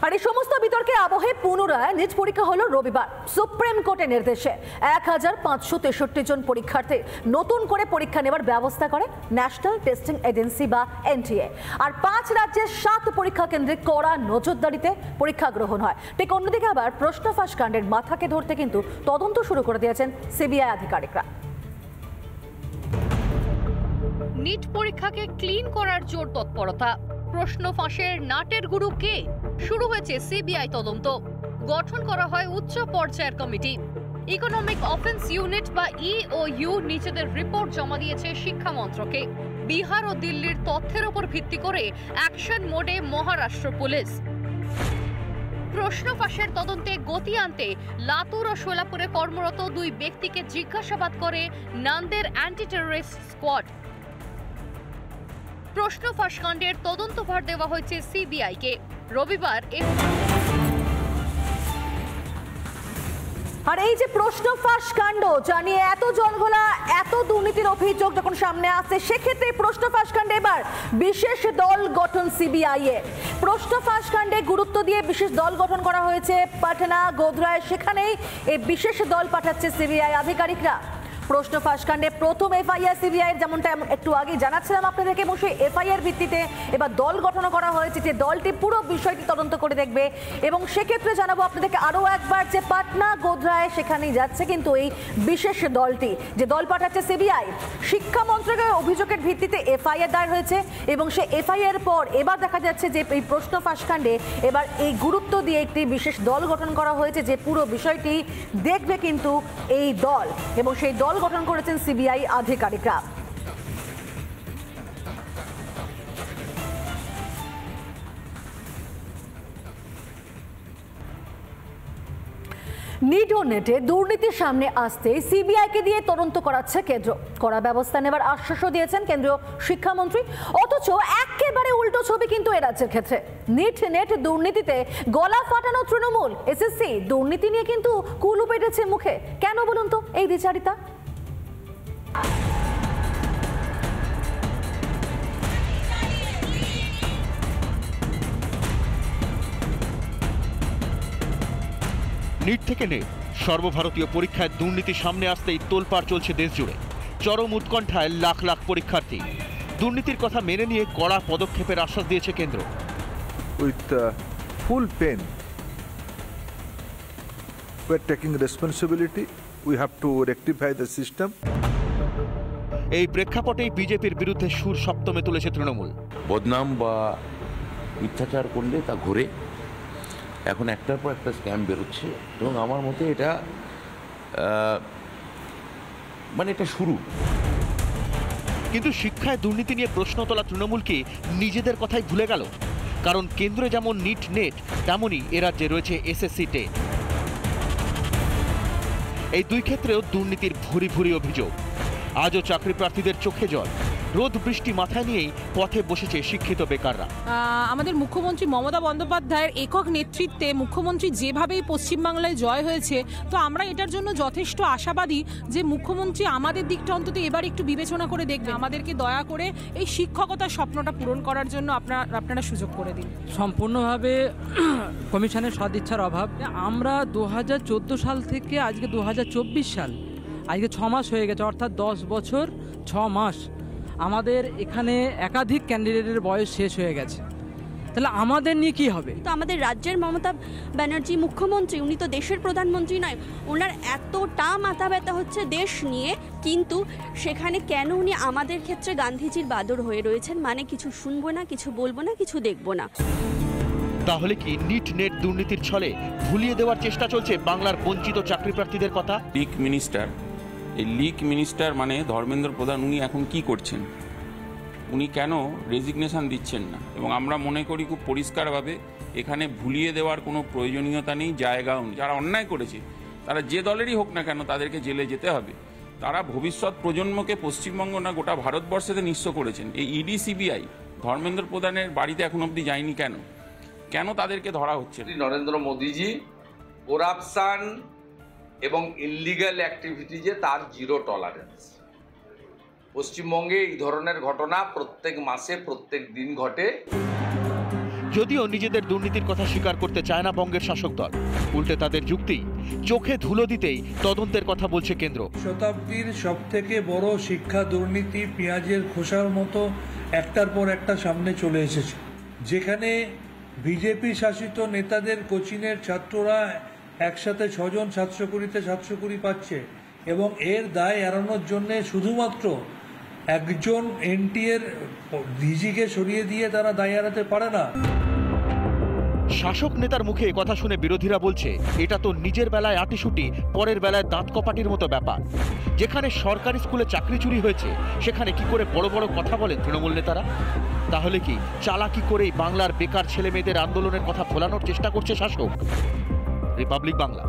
আর এই সমস্ত বিতর্কের আবহে পুনরায় নিজ পরীক্ষা হলো রবিবার। সুপ্রিম কোর্টের নির্দেশে 1563 জন পরীক্ষার্থী নতুন করে পরীক্ষা নেবার ব্যবস্থা করে ন্যাশনাল টেস্টিং এজেন্সি বা এনটিএ। আর 5 রাজ্যের 7 পরীক্ষা কেন্দ্রে কড়া নজরদারিতে পরীক্ষা গ্রহণ হয়। ঠিক অন্যদিকে আবার প্রশ্ন ফাঁস কাণ্ডের মাথাকে ধরতে কিন্তু তদন্ত শুরু করে দিয়েছেন সিবিআই আধিকারিকরা। নিট পরীক্ষাকে ক্লিন করার জোর তৎপরতা। প্রশ্ন ফাঁসের নাটের গুরু কে? শুরু হয়েছে সিবিআই তদন্ত। গঠন করা হয় উচ্চ পর্যায়ের কমিটি। ইকোনমিক অফেন্স ইউনিট বা ইওইউ নিজেদের রিপোর্ট জমা দিয়েছে শিক্ষা মন্ত্রকে। বিহার ও দিল্লির তথ্যের উপর ভিত্তি করে অ্যাকশন মোডে মহারাষ্ট্র পুলিশ। প্রশ্ন ফাঁসের তদন্তে গতি আনতে লাতুর ও সোলাপুরে কর্মরত 2 ব্যক্তিকে জিজ্ঞাসাবাদ করে নান্দের অ্যান্টি টেররিস্ট স্কোয়াড। প্রশ্ন ফাঁস কাণ্ডের তদন্তভার দেওয়া হয়েছে সিবিআইকে। রবিবার আর এই যে প্রশ্ন ফাঁস কাণ্ড জানিয়ে এত জনগোলা, এত দুর্নীতির অভিযোগ যখন সামনে আসছে, সেক্ষেত্রে প্রশ্ন ফাঁস কাণ্ডে এবার বিশেষ দল গঠন সিবিআই এর। প্রশ্ন ফাঁস কাণ্ডে গুরুত্ব দিয়ে বিশেষ দল গঠন করা হয়েছে পাটনা, গোধরায়। সেখানেই এই বিশেষ দল পাঠাচ্ছে সিবিআই আধিকারিকরা। প্রশ্ন ফাঁস কাণ্ডে প্রথম এফআইআর সিবিআই এর, যেমনটা একটু আগে জানাচ্ছিলাম আপনাদেরকে, এবং সেই এফআইআর ভিত্তিতে এবার দল গঠন করা হয়েছে যে দলটি পুরো বিষয়টি তদন্ত করে দেখবে। এবং সেক্ষেত্রে জানাবো আপনাদেরকে আরও একবার যে পাটনা, গোধরায় সেখানেই যাচ্ছে কিন্তু এই বিশেষ দলটি, যে দল পাঠাচ্ছে সিবিআই। শিক্ষা মন্ত্রকের অভিযোগের ভিত্তিতে এফআইআর দায়ের হয়েছে এবং সেই এফআইআর পর এবার দেখা যাচ্ছে যে এই প্রশ্ন ফাঁস কাণ্ডে এবার এই গুরুত্ব দিয়ে একটি বিশেষ দল গঠন করা হয়েছে যে পুরো বিষয়টি দেখবে কিন্তু এই দল, এবং সেই দল গঠন করেছেন সিবিআই আধিকারিকরা। নিট ও নেটে দুর্নীতির সামনে আসতে সিবিআইকে দিয়ে তদন্ত করাচ্ছে কেন্দ্র। কড়া ব্যবস্থা নেবার আশ্বাসও দিয়েছেন কেন্দ্রীয় শিক্ষামন্ত্রী। অথচ একেবারে উল্টো ছবি কিন্তু এ রাজ্যের ক্ষেত্রে। নেট দুর্নীতিতে গলা ফাটানো তৃণমূল, এসএসসি দুর্নীতি নিয়ে কিন্তু কুলু পেটেছে মুখে। কেন বলুন তো এই দ্বিচারিতা? নিট থেকে নেট, সর্বভারতীয় পরীক্ষায় দুর্নীতির সামনে আসতেই তোলপাড় চলছে দেশ জুড়ে। চরম উৎকণ্ঠায় লাখ লাখ পরীক্ষার্থী। দুর্নীতির কথা মেনে নিয়ে কড়া পদক্ষেপের আশ্বাস দিয়েছে কেন্দ্র। With full pen we are taking responsibility. We have to rectify the system. এই প্রেক্ষাপটেই বিজেপির বিরুদ্ধে সুর সপ্তমে তুলেছে তৃণমূল। বদনাম বা মিথ্যাচার করলে তা ঘুরে এখন একটার পর একটা স্ক্যাম বেরোচ্ছে এবং আমার মতে এটা এটা শুরু। কিন্তু শিক্ষায় দুর্নীতি নিয়ে প্রশ্ন তোলা তৃণমূল কি নিজেদের কথাই ভুলে গেল? কারণ কেন্দ্রে যেমন নিট নেট, তেমনই এ রাজ্যে রয়েছে এসএসসি টেট। এই দুই ক্ষেত্রেও দুর্নীতির ভুরি ভুরি অভিযোগ। আজও চাকরি প্রার্থীদের চোখে জল। রোদ বৃষ্টি মাথায় নিয়েই পথে বসেছে শিক্ষিত বেকাররা। আমাদের মুখ্যমন্ত্রী মমতা বন্দ্যোপাধ্যায়ের একক নেতৃত্বে মুখ্যমন্ত্রী যেভাবেই পশ্চিমবাংলায় জয় হয়েছে, তো আমরা এটার জন্য যথেষ্ট আশাবাদী যে মুখ্যমন্ত্রী আমাদের দিকটা অন্তত এবার একটু বিবেচনা করে দেখবে, আমাদেরকে দয়া করে এই শিক্ষকতার স্বপ্নটা পূরণ করার জন্য আপনারা সুযোগ করে দিন। সম্পূর্ণভাবে কমিশনের সদিচ্ছার অভাব। আমরা 2014 সাল থেকে আজকে 2024 সাল, আজকে 6 মাস হয়ে গেছে, অর্থাৎ 10 বছর 6 মাস আমাদের এখানে একাধিক ক্যান্ডিডেটের বয়স শেষ হয়ে গেছে। তাহলে আমাদের নিয়ে কী হবে? তো আমাদের রাজ্যের মমতা ব্যানার্জি মুখ্যমন্ত্রী, উনি তো দেশের প্রধানমন্ত্রী নয়, ওনার এতটা মাথা ব্যথা হচ্ছে দেশ নিয়ে, কিন্তু সেখানে কেন উনি আমাদের ক্ষেত্রে গান্ধীজির বাদর হয়ে রয়েছেন, মানে কিছু শুনবো না, কিছু বলবো না, কিছু দেখবো না। তাহলে কি নিট নেট দুর্নীতির ছলে ভুলিয়ে দেওয়ার চেষ্টা চলছে বাংলার বঞ্চিত চাকরি প্রার্থীদের কথা? লিক মিনিস্টার মানে ধর্মেন্দ্র প্রধান, উনি এখন কি করছেন? উনি কেন রেজিগনেশন দিচ্ছেন না? এবং আমরা মনে করি খুব পরিষ্কারভাবে এখানে ভুলিয়ে দেওয়ার কোনো প্রয়োজনীয়তা নেই, জায়গাও নেই। যারা অন্যায় করেছে তারা যে দলেরই হোক না কেন তাদেরকে জেলে যেতে হবে। তারা ভবিষ্যৎ প্রজন্মকে পশ্চিমবঙ্গ না গোটা ভারতবর্ষতে নিঃস্ব করেছেন। এই ইডি সিবিআই ধর্মেন্দ্র প্রধানের বাড়িতে এখন অবধি যায়নি কেন? কেন তাদেরকে ধরা হচ্ছে? নরেন্দ্র মোদীজি করাপশন এবং ইললিগাল অ্যাক্টিভিটিজে তার জিরো টলারেন্স। পশ্চিমবঙ্গে এই ধরনের ঘটনা প্রত্যেক মাসে প্রত্যেক দিন ঘটে। যদিও নিজেদের দুর্নীতির কথা স্বীকার করতে চায় না বঙ্গের শাসক দল, উল্টে তাদের যুক্তি চোখে ধুলো দিতেই তদন্তের কথা বলছে কেন্দ্র। শতাব্দীর সবথেকে বড় শিক্ষা দুর্নীতি পেঁয়াজের খোসার মতো একটার পর একটা সামনে চলে এসেছে, যেখানে বিজেপি শাসিত নেতাদের কোচিনের ছাত্ররা একসাথে 6 জন 720-তে 720 পাচ্ছে এবং এর দায় এড়ানোর জন্য শুধুমাত্র একজন এনটিএর ডিজিকে সরিয়ে দিয়ে তারা দায় এড়াতে পারে না। শাসক নেতার মুখে কথা শুনে বিরোধীরা বলছে এটা তো নিজের বেলায় আটিশুটি, পরের বেলায় দাঁত কপাটির মতো ব্যাপার। যেখানে সরকারি স্কুলে চাকরি চুরি হয়েছে সেখানে কি করে বড় বড় কথা বলেন তৃণমূল নেতারা? তাহলে কি চালাকি করেই বাংলার বেকার ছেলে মেয়েদের আন্দোলনের কথা ভোলানোর চেষ্টা করছে শাসক? রিপাবলিক বাংলা।